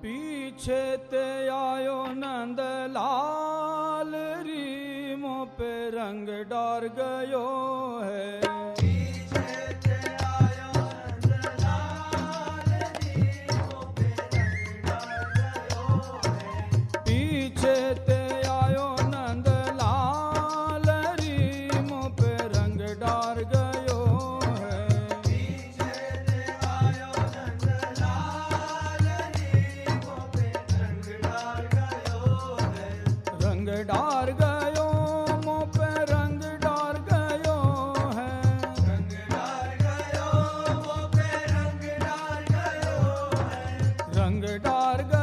पीछे ते आयो नंद लाल री मुँह पे रंग डार गयो है। पीछे ते आयो नंद लाल री मुँह पे रंग डार गयो है। पीछे ते आयो नंद लाल री मुँह पे रंग डार गयो है। पीछे ते आयो नंद लाल री मुँह पे रंग डार गयो है। रंग डार गयो मुँह पे रंग डार गयो है। रंग डार गयो मुँह पे रंग डार गयो है। रंग डार गयो